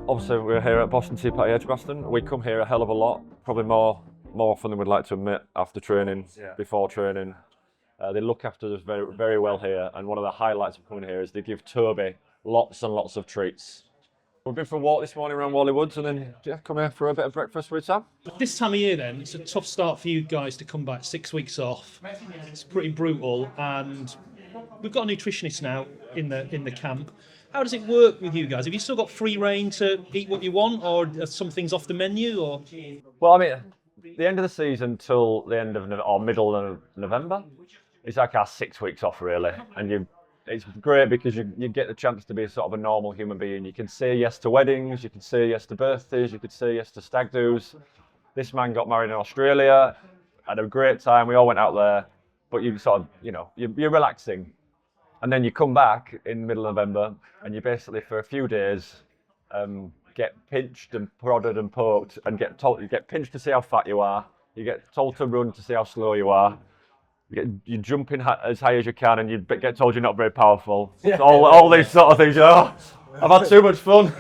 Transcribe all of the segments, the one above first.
Obviously we're here at Boston Tea Party Edgbaston. We come here a hell of a lot, probably more often than we'd like to admit after training, before training. They look after us very, very well here, and one of the highlights of coming here is they give Toby lots and lots of treats. We've been for a walk this morning around Whalley Woods and then come here for a bit of breakfast with Sam. This time of year then, it's a tough start for you guys to come back 6 weeks off. It's pretty brutal, and we've got a nutritionist now in the camp. How does it work with you guys? Have you still got free reign to eat what you want, or are some things off the menu? Or well, I mean, the end of the season till the end of or middle of November, it's like our 6 weeks off really, and it's great because you get the chance to be sort of a normal human being. You can say yes to weddings, you can say yes to birthdays, you could say yes to stag do's. This man got married in Australia, had a great time. We all went out there, but you sort of, you're relaxing. And then you come back in the middle of November and you basically, for a few days, get pinched and prodded and poked and you get pinched to see how fat you are. You get told to run to see how slow you are. You jump in as high as you can and you get told you're not very powerful. Yeah. All these sort of things. Oh, I've had too much fun.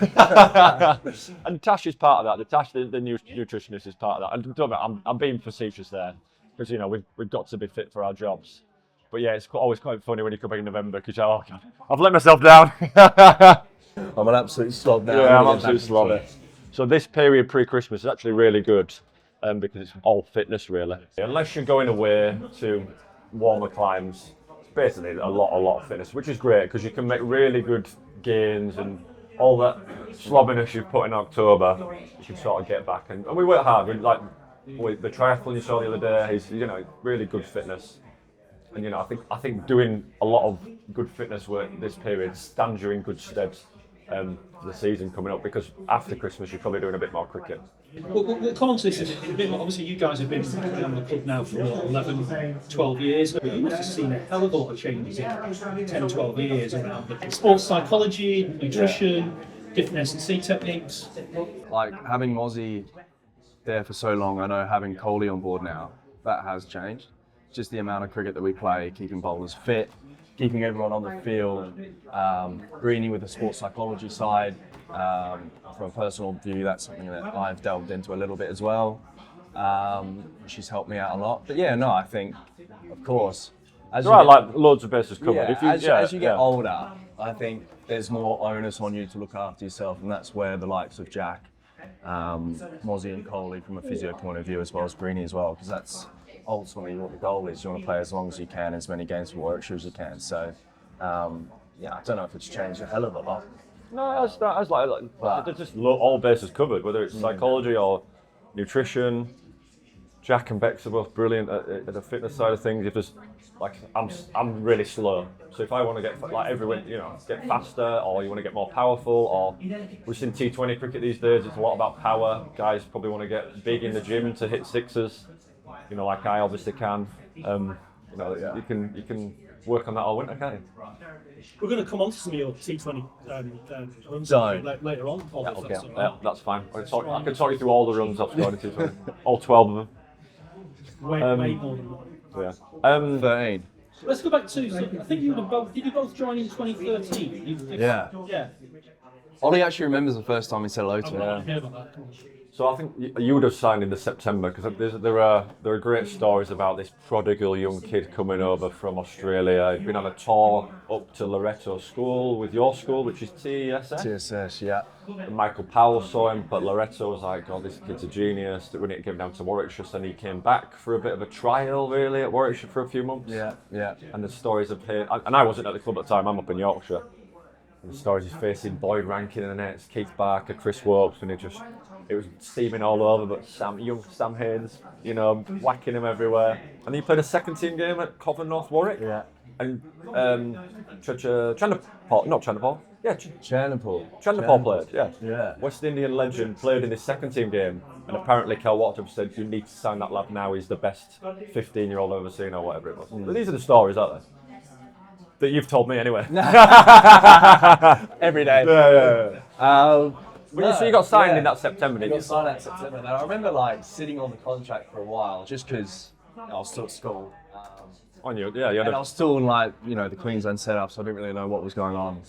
And Tash is part of that. Tash, the nutritionist, is part of that. And I'm being facetious there because we've got to be fit for our jobs. But yeah, it's always quite funny when you come back in November because oh God, I've let myself down. I'm an absolute slob now. Yeah, I'm an absolute slob. So this period pre-Christmas is actually really good. Because it's all fitness really. Unless you're going away to warmer climes, it's basically a lot of fitness, which is great because you can make really good gains and all that slobbiness you put in October, you can sort of get back. And we work hard. With the triathlon you saw the other day, is really good fitness. And I think doing a lot of good fitness work this period stands you in good stead for the season coming up, because after Christmas you're probably doing a bit more cricket. We'll come on to this a bit more. Obviously, you guys have been around the club now for 11, 12 years. You must have seen a hell of a lot of changes in 10, 12 years around the sports psychology, nutrition, different S&C techniques. Like having Mozzie there for so long, I know having Coley on board now, that has changed. Just the amount of cricket that we play, keeping bowlers fit, keeping everyone on the field, Greenie with the sports psychology side. From a personal view, that's something that I've delved into a little bit as well. She's helped me out a lot. But yeah, no, I think, of course, as loads of bases covered. Yeah, as you get older, I think there's more onus on you to look after yourself, and that's where the likes of Jack, Mozzie and Coley from a physio point of view, as well as Greenie as well, because that's ultimately what the goal is. You want to play as long as you can, as many games for Warwickshire as you can. So, I don't know if it's changed a hell of a lot. No, they're just all bases covered, whether it's psychology or nutrition. Jack and Bex are both brilliant at the fitness side of things. If there's I'm really slow, so if I want to get everyone, get faster, or you want to get more powerful, or we've seen T20 cricket these days. It's a lot about power. Guys probably want to get big in the gym to hit sixes. Like I obviously can. You can work on that all winter, can't you? We're going to come on to some of your T20 runs later on. That's fine. I can talk you through all the runs I've scored in T20, all 12 of them. Way more than one. Yeah. 13. Let's go back to. I think did you both join in 2013? Yeah. Ollie actually remembers the first time he said hello to me. I know about that. So I think you would have signed in September, because there are great stories about this prodigal young kid coming over from Australia. He'd been on a tour up to Loreto School with your school, which is TSS. TSS, yeah. And Michael Powell saw him, but Loreto was like, "God, this kid's a genius." We need to get him down to Warwickshire, so he came back for a bit of a trial, really, at Warwickshire for a few months. Yeah. And the stories of him, and I wasn't at the club at the time. I'm up in Yorkshire. And the stories he's facing Boyd Rankin in the nets, Keith Barker, Chris Wopes, and it was steaming all over, but young Sam Haynes, whacking him everywhere. And he played a second team game at Covent North Warwick. Yeah. And Chanderpaul played, Yeah. West Indian legend played in his second team game, and apparently Cal Waterton said, "You need to sign that lad now, he's the best 15-year-old I've ever seen," or whatever it was. But these are the stories, aren't they? That you've told me anyway. Every day. Yeah. So you got signed in that September, didn't you? I got signed that September. And I remember sitting on the contract for a while, just because I was still at school. On you, yeah, you had And I a, was still in like, the Queensland setup, so I didn't really know what was going on.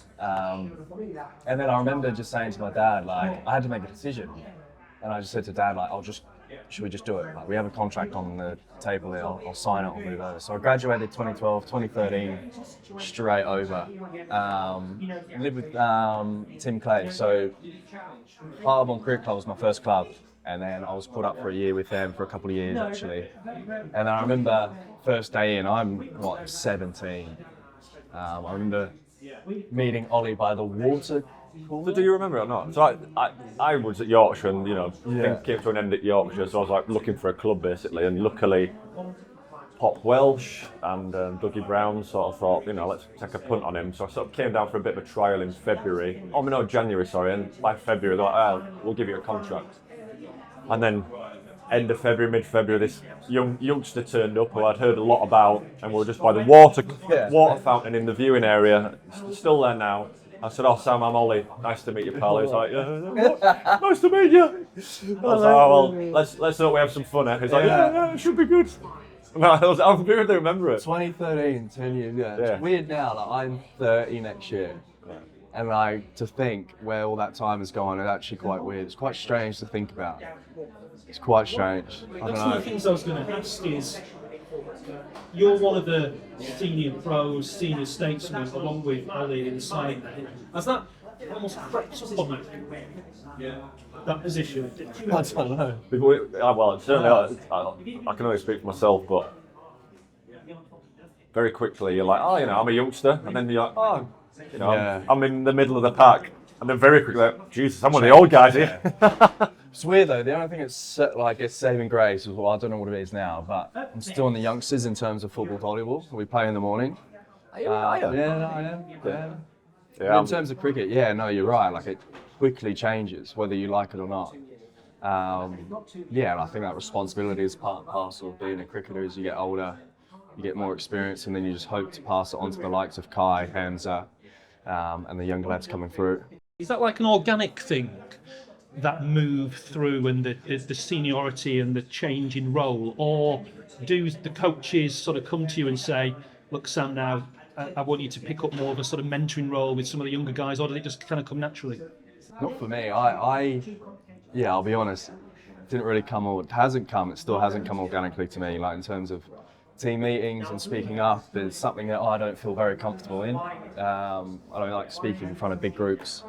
And then I remember just saying to my dad, like, I had to make a decision. And I just said to Dad, like, should we just do it? Like, we have a contract on the table here, I'll sign it, I'll move over. So I graduated 2012, 2013, straight over. Lived with Tim Clay. So Harborne Cricket Club was my first club. And then I was put up for a year with them for a couple of years, actually. And I remember first day in, I'm 17. I remember meeting Ollie by the water. so do you remember it or not? So I was at Yorkshire and, things came to an end at Yorkshire, so I was like looking for a club basically, and luckily Pop Welsh and Dougie Brown sort of thought, let's take a punt on him. So I sort of came down for a bit of a trial in February. Oh, no, January, sorry. And by February, they're like, we'll give you a contract. And then end of February, mid-February, this youngster turned up who I'd heard a lot about, and we were just by the water fountain in the viewing area. Still there now. I said, Sam, I'm Ollie. Nice to meet you, pal. He was like, nice to meet you. I was like, well, let's hope we have some fun. He's like, yeah, it should be good. I vividly remember it. 2013, 10 years, yeah. It's weird now, like I'm 30 next year. And like to think where all that time has gone is actually quite weird. It's quite strange to think about. It's quite strange. I don't That's one of know. the things I was going to ask is, you're one of the senior pros, senior statesmen, along with Ollie inside there. Has that almost crept up on you, that position? I don't know. Well, certainly, I can only speak for myself, but very quickly you're like, I'm a youngster, and then you're like, I'm in the middle of the pack, and then very quickly, like, Jesus, I'm one of the old guys here. It's weird though. The only thing that's it's saving grace is, I don't know what it is now, but I'm still in the youngsters in terms of football volleyball. We play in the morning. Are you? I am. Yeah. In terms of cricket, you're right. Like it quickly changes whether you like it or not. And I think that responsibility is part and parcel of being a cricketer. As you get older, you get more experience, and then you just hope to pass it on to the likes of Kai, Hamza, and the young lads coming through. Is that like an organic thing, that move through and the seniority and the change in role, or do the coaches sort of come to you and say, look, Sam, now I want you to pick up more of a sort of mentoring role with some of the younger guys, or does it just kind of come naturally? Not for me. I'll be honest, it didn't really come, or it still hasn't come organically to me, like in terms of team meetings and speaking up is something that I don't feel very comfortable in. I don't like speaking in front of big groups.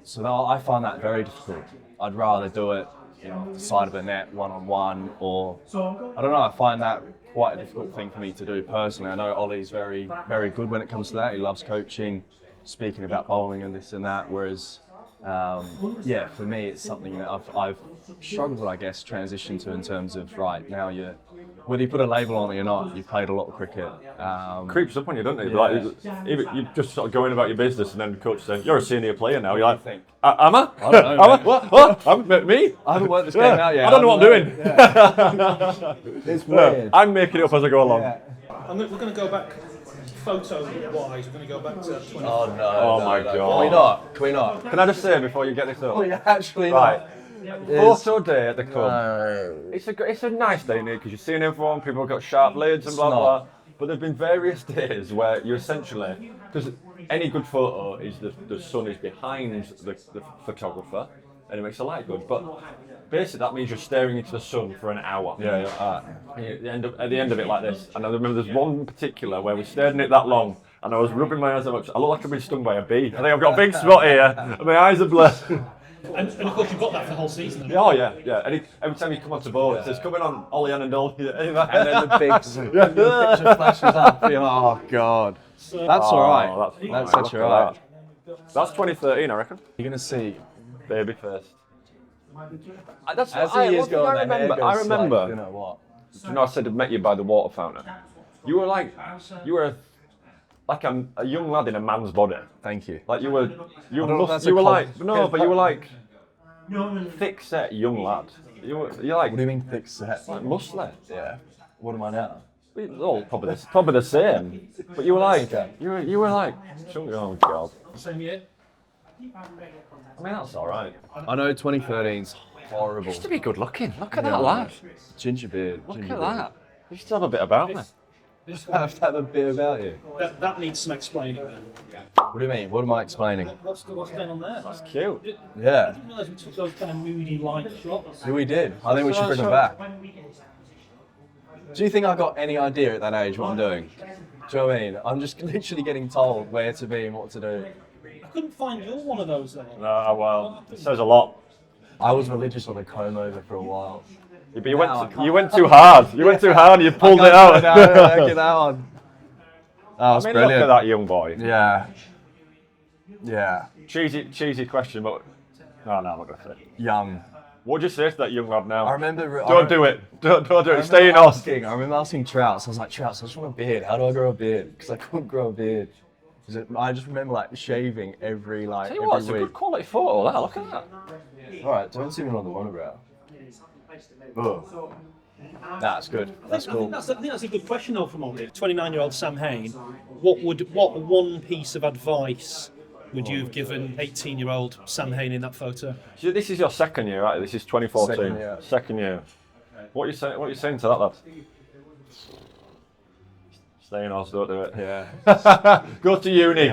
So I find that very difficult. I'd rather do it, the side of a net, one-on-one, or I don't know. I find that quite a difficult thing for me to do personally. I know Ollie's very, very good when it comes to that. He loves coaching, speaking about bowling and this and that. Whereas, for me, it's something that I've struggled, I guess, transition to in terms of now whether you put a label on it or not, you've played a lot of cricket. Creeps up on you, doesn't it? Like, you just sort of going about your business, and then the coach saying, "You're a senior player now." You're like, "Am I? I don't know. Am I? What? Me? I haven't worked this game out yet. I don't know what I'm doing." It's weird. I'm making it up as I go along. Yeah. We're going to go back photo-wise. We're going to go back to 20. Oh no! Oh my God. Can we not? Can I just say before you get this up? Oh, yeah, actually Right. not. Photo day at the club. No. It's a nice day here because you're seeing everyone. People have got sharp lids and blah It's not. blah. But there've been various days where you essentially, because any good photo is the sun is behind the photographer, and it makes the light good. But basically that means you're staring into the sun for an hour. Yeah. At the end of it like this. And I remember there's one in particular where we stared in it that long, and I was rubbing my eyes so much. I look like I've been stung by a bee. I think I've got a big spot here, and my eyes are blurred. And of course, you've got that for the whole season. Oh yeah. And every time you come onto board, it says coming on Olly Hannon-Dalby. And then the picture flashes up. You're like, oh God. That's all right. That's such all right. That's 2013, I reckon. You're gonna see. Baby first. That's As what the years go on, I remember. the hair goes remember. Like, you know what? You know, I said I met you by the water fountain. You were like a young lad in a man's body. Thank you. Like you were thick set young lad. You're like, What do you mean thick set? like muscly. Yeah. What am I now? All probably the same. But you were like chunky. Oh God. Same year. I mean that's all right. I know 2013's horrible. Used to be good looking. Look at that lad. Ginger beard. Look at that. You used to have a bit about me. have to have a bit about you. That needs some explaining then. What do you mean? What am I explaining? What's going on there? That's cute. Yeah. I didn't realise we took those kind of moody light shots. We did. I think we should bring them back. Do you think I got any idea at that age what I'm doing? Do you know what I mean? I'm just literally getting told where to be and what to do. I couldn't find your one of those then. No, well, it says a lot. I was religious on a comb over for a while. Yeah, but you Now I went, can't. you went too hard. You went too hard and you pulled it out. Look at that one. That was I mean, brilliant. look at that young boy. Yeah. Yeah. Cheesy question, but no, I'm not going to say it. Young. What'd you say to that young lad now? I remember. Don't do it. Don't do it. Stay in Oz. I remember asking Trouts. I was like, Trouts, I just want a beard. How do I grow a beard? Because I couldn't grow a beard. I just remember like shaving every Tell you what, it's a week. good quality photo. That. Look at that. All right, don't see me on the monobrow. That's good. That's I cool. think that's a good question though from Ollie. 29-year-old Sam Hain, what one piece of advice would you have given 18-year-old Sam Hain in that photo? So this is your second year, right? This is 2014. Second year. Second year. What are you saying? What are you saying to that lad? Stay in Oz, don't do it. Yeah. Go to uni.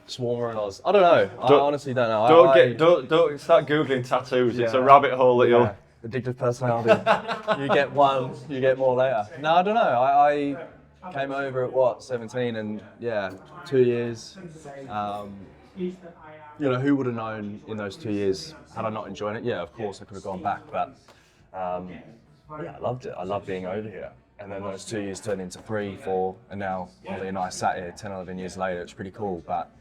Swarmer and Oz. I don't know. I honestly don't know. Don't start googling tattoos. It's a Yeah. rabbit hole that you'll. Addictive personality. You get one, you get more later. No, I don't know. I came over at what, 17, and yeah, 2 years. You know, who would have known in those 2 years had I not enjoyed it? Yeah, of course I could have gone back, but yeah, I loved it. I loved being over here. And then those 2 years turned into 3, 4, and now Ollie and I sat here 10, 11 years later. It's pretty cool, but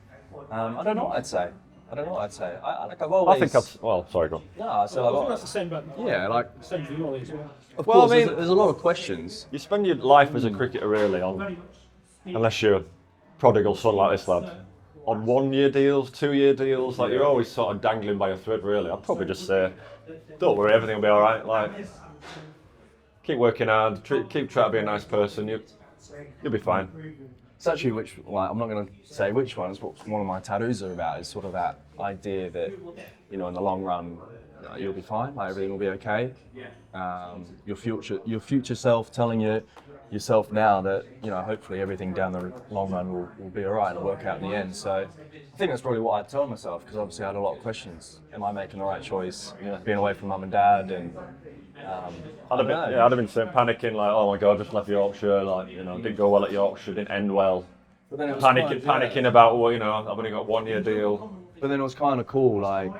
I don't know what I'd say. I've always. I think that's. Well, sorry, go on. No, so I think that's the same about yeah, like same for you Ollie as well. of Well, I course, mean- there's a lot of questions. You spend your life as a cricketer really on, unless you're prodigal son like this lad, on 1 year deals, 2 year deals. Like you're always sort of dangling by a thread. Really, I'd probably just say, don't worry, everything will be all right. Like, keep working hard, keep trying to be a nice person. You'll be fine. It's actually I'm not going to say which ones, but one of my tattoos are about is sort of that idea that, you know, in the long run, you'll be fine, like everything will be okay. Your future self telling yourself now that, you know, hopefully everything down the long run will be all right and work out in the end. So I think that's probably what I'd tell myself, because obviously I had a lot of questions. Am I making the right choice? Being away from mum and dad, and I'd have been panicking like, oh my god, just left Yorkshire, like, you know, didn't go well at Yorkshire, didn't end well. But then it was Panicking about, well, you know, I've only got 1 year deal. But then it was kind of cool, like,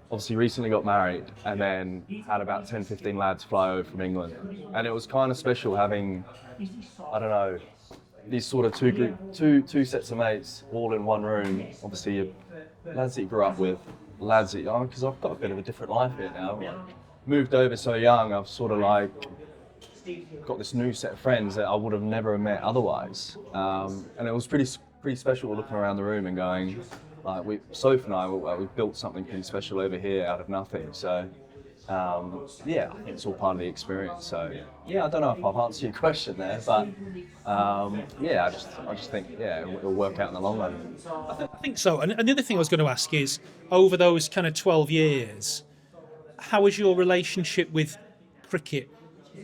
obviously recently got married and then had about 10, 15 lads fly over from England. And it was kind of special having, I don't know, these sort of two sets of mates all in one room. Obviously, lads that you grew up with, lads that, because I've got a bit of a different life here now. Moved over so young, I've sort of like got this new set of friends that I would have never met otherwise. And it was pretty special looking around the room and going, like, Soph and I, we've built something pretty special over here out of nothing. So, yeah, I think it's all part of the experience. So, yeah, I don't know if I've answered your question there, but yeah, I just think, yeah, it'll work out in the long run. I think so. And the other thing I was going to ask is, over those kind of 12 years, how has your relationship with cricket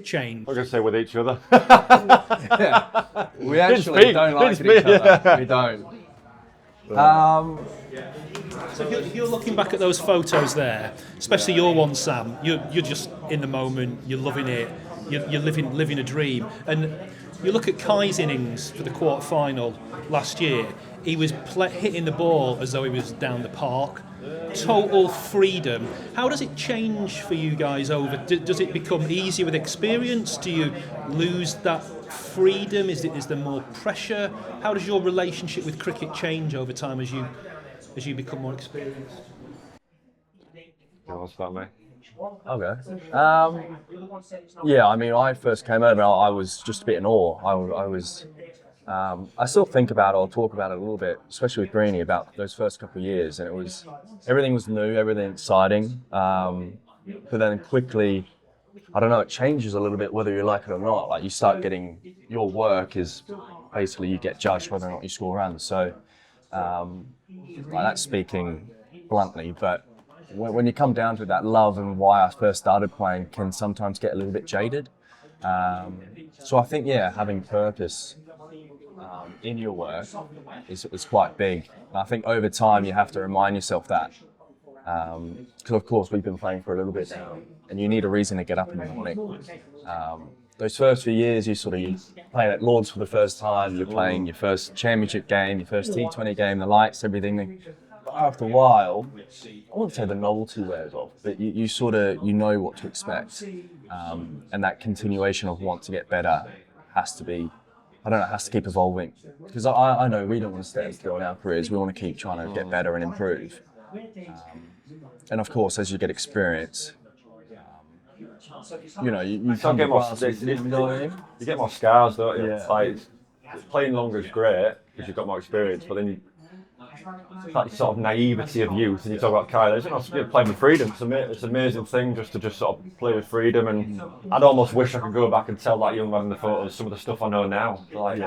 changed? I'm going to say with each other. Yeah. We actually don't like each other. We don't. So if you're looking back at those photos there, especially your one, Sam, you're just in the moment, you're loving it, you're living a dream. And you look at Kai's innings for the quarter-final last year, he was hitting the ball as though he was down the park. Total freedom. How does it change for you guys over? Does it become easier with experience? Do you lose that freedom? Is there more pressure? How does your relationship with cricket change over time as you become more experienced? What's that, mate? Okay. Yeah, I mean, I first came over, I was just a bit in awe. I still think about it or talk about it a little bit, especially with Greenie, about those first couple of years, and everything was new, everything exciting. But then quickly, I don't know, it changes a little bit whether you like it or not. Like, you start getting, your work is basically you get judged whether or not you score runs. So like, that's speaking bluntly, but when you come down to that, love and why I first started playing can sometimes get a little bit jaded. So I think, yeah, having purpose in your work is quite big. And I think over time you have to remind yourself that. Because of course we've been playing for a little bit now, and you need a reason to get up in the morning. Those first few years, you're playing at Lords for the first time, you're playing your first championship game, your first T20 game, the lights, everything. But after a while, I wouldn't say the novelty wears off, but you know what to expect. And that continuation of want to get better has to be, has to keep evolving. Because I know we don't want to stay still in our careers, we want to keep trying to get better and improve. And of course, as you get experience, you get more, you get more scars, don't you? Yeah. Like, playing longer is great because you've got more experience, but then that sort of naivety of youth, and you talk about Kyle, you're playing with freedom. It's an amazing thing just to sort of play with freedom, and I'd almost wish I could go back and tell that young man in the photos some of the stuff I know now. Like,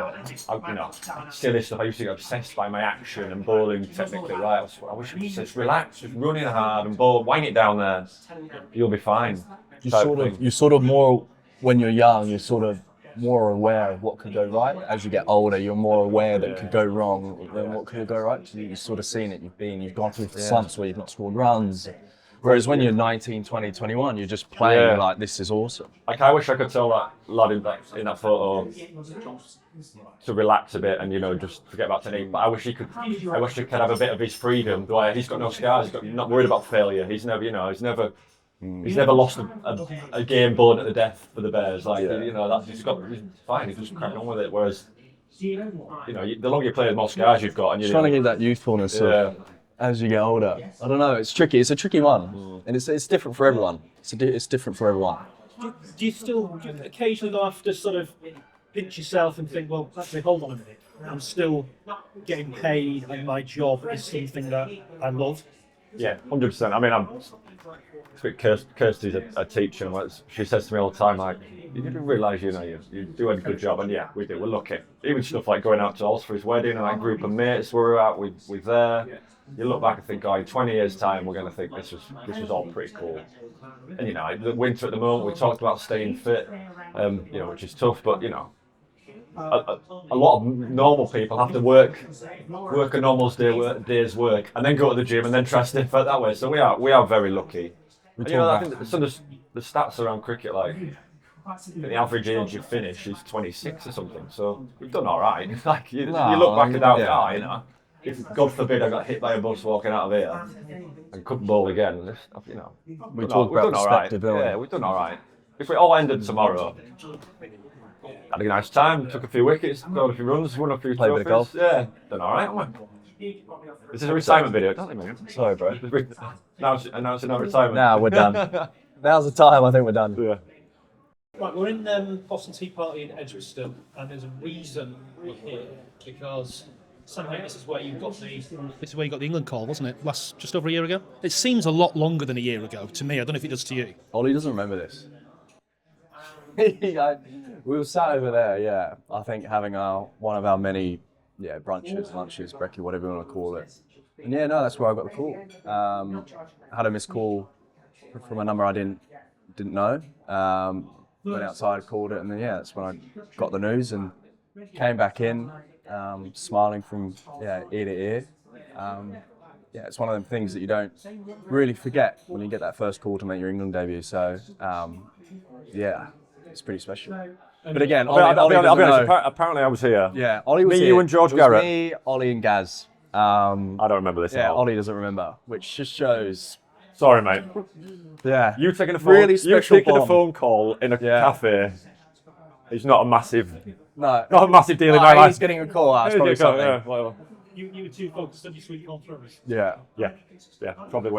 silly stuff. I used to get obsessed by my action and bowling technically right. I wish I could just relax, just running hard and bowl, wang it down there. You'll be fine. You're sort of more, when you're young, you're sort of more aware of what could go right. As you get older, you're more aware that it could go wrong than what could go right. So you've sort of seen it, you've gone through slumps where you've not scored runs. Whereas when you're 19, 20, 21, you're just playing, you're like, this is awesome. Like, I wish I could tell that lad in that photo to relax a bit and, just forget about technique. But I wish he could have a bit of his freedom. Where he's got no scars, he's not worried about failure. He's never lost a game bowling at the death for the Bears. Like, he's fine. He's just cracking on with it. Whereas, the longer you play, the more scars you've got. And you're trying to get that youthfulness as you get older. I don't know. It's tricky. It's a tricky one, and it's different for everyone. It's different for everyone. Do you occasionally go after sort of pinch yourself and think, well, actually, hold on a minute. I'm still getting paid, and my job is something that I love. Yeah, 100%. I mean, Kirsty's a teacher, and she says to me all the time, like, you didn't realise, you do a good job, and yeah, we do. We're lucky. Even stuff like going out to Oz for his wedding, and that group of mates we were out with there. You look back and think, in 20 years' time, we're going to think this was all pretty cool. And the winter at the moment, we talked about staying fit, which is tough, but a lot of normal people have to work a normal day's work, and then go to the gym, and then try to stay fit that way. So we are very lucky. And, I think some of the stats around cricket, like the average age you finish is 26 or something. So we've done all right. Like you look back at that, if God forbid I got hit by a bus walking out of here and couldn't bowl again, we talk about perspective, don't we? Yeah, we've done all right. If it all ended tomorrow, had a nice time, took a few wickets, scored a few runs, won a few played a bit of golf. Yeah, done all right, haven't we? This is a retirement video, don't they, man? Sorry, bro. Announcing our retirement. Nah, we're done. Now's the time. I think we're done. Yeah. Right, we're in Boston Tea Party in Edgbaston, and there's a reason we're here because somehow this is where you got the England call, wasn't it? Just over a year ago. It seems a lot longer than a year ago to me. I don't know if it does to you. Ollie doesn't remember this. We were sat over there, I think having one of our many brunches, lunches, brekkie, whatever you want to call it. And that's where I got the call. I had a missed call from a number I didn't know. Went outside, called it, and then that's when I got the news and came back in, smiling from ear to ear. It's one of them things that you don't really forget when you get that first call to make your England debut. So it's pretty special. But again, I'll be honest, apparently I was here. Yeah, Ollie was here. You and George Garrett. Me, Ollie and Gaz. I don't remember this at all. Ollie doesn't remember, which just shows. Sorry, mate. Yeah. You taking a phone call in a cafe is not a massive deal in my life. He's getting a call out. It's probably something. Yeah, whatever. You were too focused on your sweet corn throws. Yeah. Probably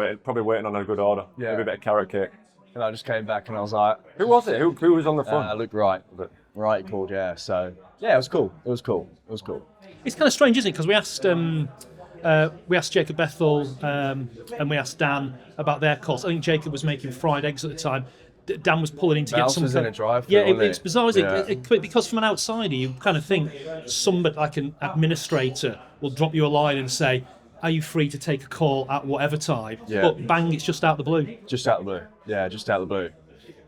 waiting on a good order. Yeah. Maybe a bit of carrot cake. And I just came back and I was like, who was it? Who was on the phone? Luke Wright. Wright called, So it was cool. It was cool. It's kind of strange, isn't it? Because we asked Jacob Bethel and we asked Dan about their calls. I think Jacob was making fried eggs at the time. Dan was pulling in to get some. In a drive. It's bizarre, isn't it? Because from an outsider, you kind of think somebody like an administrator will drop you a line and say, "Are you free to take a call at whatever time?" Yeah. But bang, it's just out the blue. Just out the blue. Yeah, just out the blue.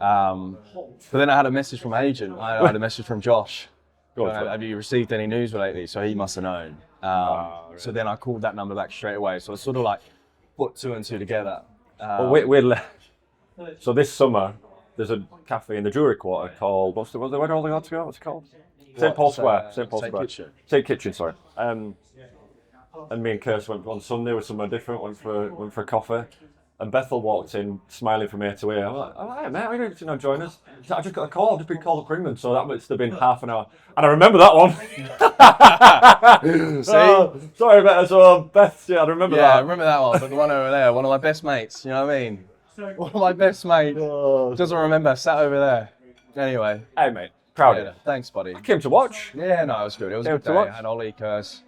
But then I had a message from my agent. I had a message from Josh. Go on, Have you received any news lately? So he must have known. Really? So then I called that number back straight away. So I sort of like put two and two together. Well, so this summer, there's a cafe in the Jewellery Quarter called, where do all the odds go? What's it called? St Paul Square. St Paul Square. Kitchen. St Kitchen, sorry. And me and Kirst went on Sunday with somewhere different, went for a coffee. And Bethel walked in, smiling from ear to ear. I'm like, "Hey mate, are you going to join us?" She said, "I just got a call. I've just been called up for England, so that must have been half an hour." And I remember that one. See? Oh, sorry, Beth. So Beth, yeah, I remember that. Yeah, I remember that one. But the one over there, one of my best mates. You know what I mean? One of my best mates doesn't remember. Sat over there. Anyway. Hey mate, proud of Yeah, you. thanks, buddy. I came to watch. Yeah, no, it was good. It was a Came good to day. watch. I had Ollie, Kirst,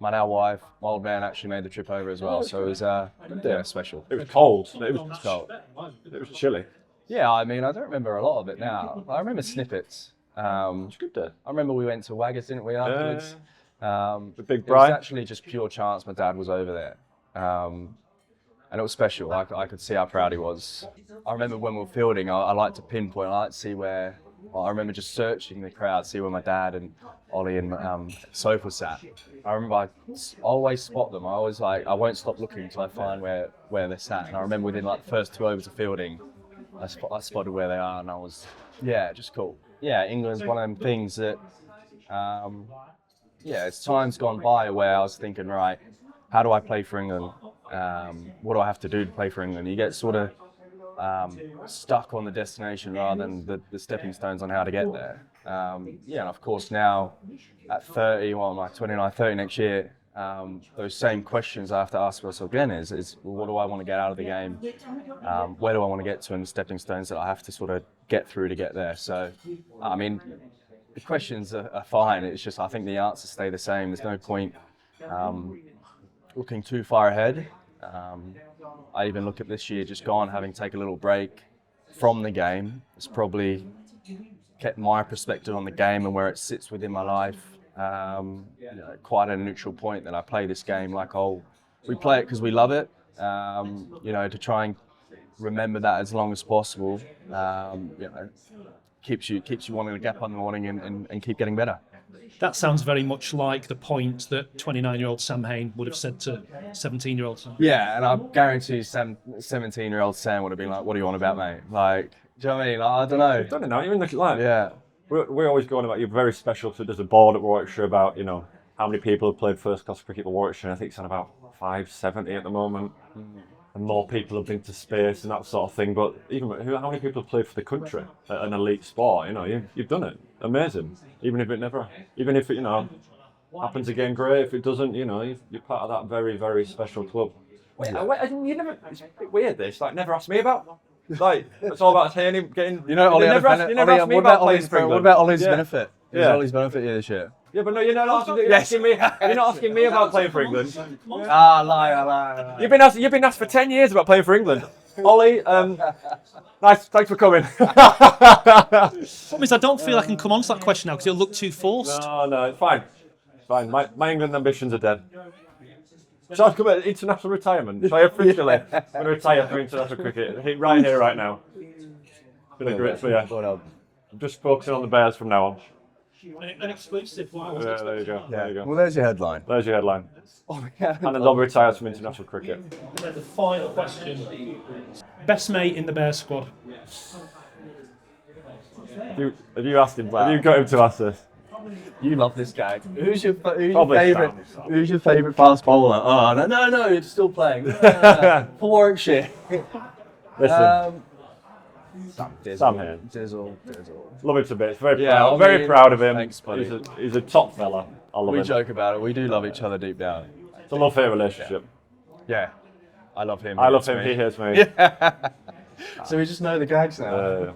my now wife, my old man actually made the trip over as well. So it was yeah, special. It was cold. It was Cold. It was chilly. Yeah, I mean, I don't remember a lot of it now. I remember snippets. It was a good day. I remember we went to Waggers, didn't we, afterwards? The big It was Brian. actually just pure chance my dad was over there. And it was special. I could see how proud he was. I remember when we were fielding, I like to pinpoint, I like to see where, well, I remember just searching the crowd, see where my dad and Ollie and Sofa sat. I remember I always spot them. I won't stop looking until I find where they sat. And I remember within like the first 2 overs of fielding, I spotted where they are, and I was, yeah, just cool. Yeah, England's one of them things that, yeah, it's times gone by where I was thinking, right, how do I play for England? What do I have to do to play for England? You get sort of stuck on the destination rather than the stepping stones on how to get there. Yeah, and of course now at 30, well, I'm like 29, 30 next year, those same questions I have to ask myself again is what do I want to get out of the game? Where do I want to get to, and the stepping stones that I have to sort of get through to get there? So, I mean, the questions are fine. It's just I think the answers stay the same. There's no point looking too far ahead. I even look at this year just gone, having taken a little break from the game. It's probably kept my perspective on the game and where it sits within my life you know, quite a neutral point. That I play this game like, we play it because we love it. You know, to try and remember that as long as possible. You know, keeps you wanting to get up in the morning and keep getting better. That sounds very much like the point that 29-year-old Sam Hain would have said to 17-year-old Sam. Yeah, and I guarantee 17-year-old Sam would have been like, "What do you want about, mate?" Like, do you know what I mean? Like, I don't know. I don't know. You're in the like. Yeah. We're always going about. You're very special. So there's a board at Warwickshire about how many people have played first class cricket for Warwickshire. I think it's on about 570 at the moment. And more people have been to space and that sort of thing. But even how many people have played for the country at an elite sport? You've done it. Amazing. Even if it happens again, great. If it doesn't, you're part of that very, very special club. Wait, you never. It's a bit weird. This never asked me about. Like it's all about Hainy getting. Ollie never asked me about playing for England. What about Ollie's benefit? Yeah. Ollie's benefit here this year? Yeah, but no, you're not asking me. You're not asking me about playing for England. Lie. You've been asked for 10 years about playing for England. Ollie, nice, thanks for coming. Problem is, I don't feel I can come on to that question now because it'll look too forced. No, it's fine. It's fine. My England ambitions are dead. So I've come at international retirement. So I officially I'm going to retire from international cricket right here, right now. Been a great, so yeah. I'm just focusing on the Bears from now on. An exclusive one. Yeah, there you go. There you go. Well, there's your headline. There's your headline. And then I'll retire from international cricket. And then the final question. Best mate in the Bears squad. Have you asked him? Have you got him to ask this? You love this guy. Who's your Probably favourite? Sam. Who's your favourite fast bowler? Oh no, it's still playing. For Warwickshire. Listen, Sam Hain. Dizzle. Love him to bits. Very Yeah, proud. I Very mean, proud of him. thanks, buddy. He's a top fella. I love We him. joke about it. We do love each other deep down. It's a love-hate relationship. Yeah. I love him. I love him. He hates me. So we just know the gags now.